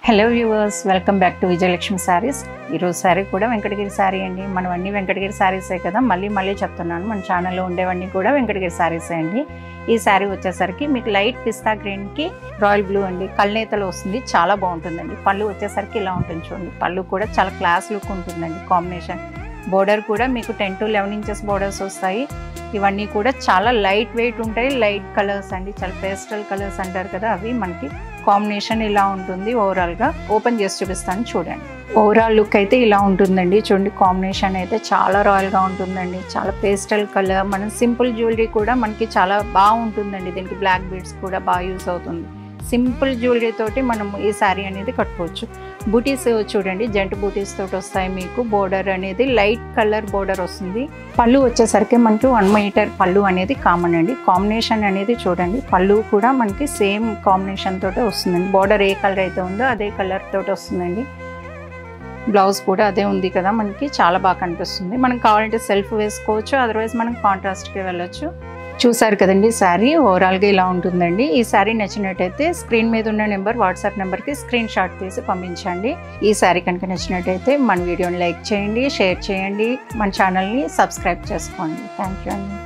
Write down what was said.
Hello viewers, welcome back to Vijayalakshmi saris. ఈరోజు శారీ కూడా వెంకటగిరి శారీ అండి. మనవన్నీ వెంకటగిరి శారీసే కదా, మళ్ళీ చెప్తున్నాను, మన ఛానల్లో ఉండేవన్నీ కూడా వెంకటగిరి శారీసే అండి. ఈ శారీ వచ్చేసరికి మీకు లైట్ పిస్తా గ్రీన్కి రాయల్ బ్లూ అండి, కళ్ళనేతలు వస్తుంది, చాలా బాగుంటుందండి. పళ్ళు వచ్చేసరికి ఇలా ఉంటుంది చూడండి, పళ్ళు కూడా చాలా క్లాస్ లుక్ ఉంటుందండి. కాంబినేషన్ బోర్డర్ కూడా మీకు 10 to 11 ఇంచెస్ బోర్డర్స్ వస్తాయి. ఇవన్నీ కూడా చాలా లైట్ వెయిట్ ఉంటాయి, లైట్ కలర్స్ అండి, చాలా పేస్టల్ కలర్స్ అంటారు కదా, అవి మనకి కాంబినేషన్ ఇలా ఉంటుంది. ఓవరాల్గా ఓపెన్ చేసి చూపిస్తాను చూడండి. ఓవరాల్ లుక్ అయితే ఇలా ఉంటుందండి చూడండి. కాంబినేషన్ అయితే చాలా రాయల్గా ఉంటుందండి, చాలా పేస్టల్ కలర్. మనం సింపుల్ జ్యువెలరీ కూడా మనకి చాలా బాగుంటుందండి. దీనికి బ్లాక్ బీడ్స్ కూడా బాగా యూస్ అవుతుంది. సింపుల్ జ్యువెలరీ తోటి మనం ఈ శారీ అనేది కట్టుకోవచ్చు. బూటీస్ చూడండి, జంట్ బూటీస్ తోటి వస్తాయి. మీకు బోర్డర్ అనేది లైట్ కలర్ బోర్డర్ వస్తుంది. పళ్ళు వచ్చేసరికి మనకి 1 మీటర్ పళ్ళు అనేది కామన్ అండి. కాంబినేషన్ అనేది చూడండి, పళ్ళు కూడా మనకి సేమ్ కాంబినేషన్ తోటే వస్తుందండి. బోర్డర్ ఏ కలర్ అయితే ఉందో అదే కలర్ తోటి వస్తుందండి. బ్లౌజ్ కూడా అదే ఉంది కదా, మనకి చాలా బాగా కనిపిస్తుంది. మనం కావాలంటే సెల్ఫ్ వేసుకోవచ్చు, అదర్వైజ్ మనం కాంట్రాస్ట్కి వెళ్ళొచ్చు. చూసారు కదండి, శారీ ఓవరాల్గా ఇలా ఉంటుందండి. ఈ శారీ నచ్చినట్టయితే స్క్రీన్ మీద ఉన్న నెంబర్, వాట్సాప్ నెంబర్కి స్క్రీన్ షాట్ తీసి పంపించండి. ఈ శారీ కనుక నచ్చినట్టయితే మన వీడియోని లైక్ చేయండి, షేర్ చేయండి, మన ఛానల్ని సబ్స్క్రైబ్ చేసుకోండి. థ్యాంక్ యూ అండి.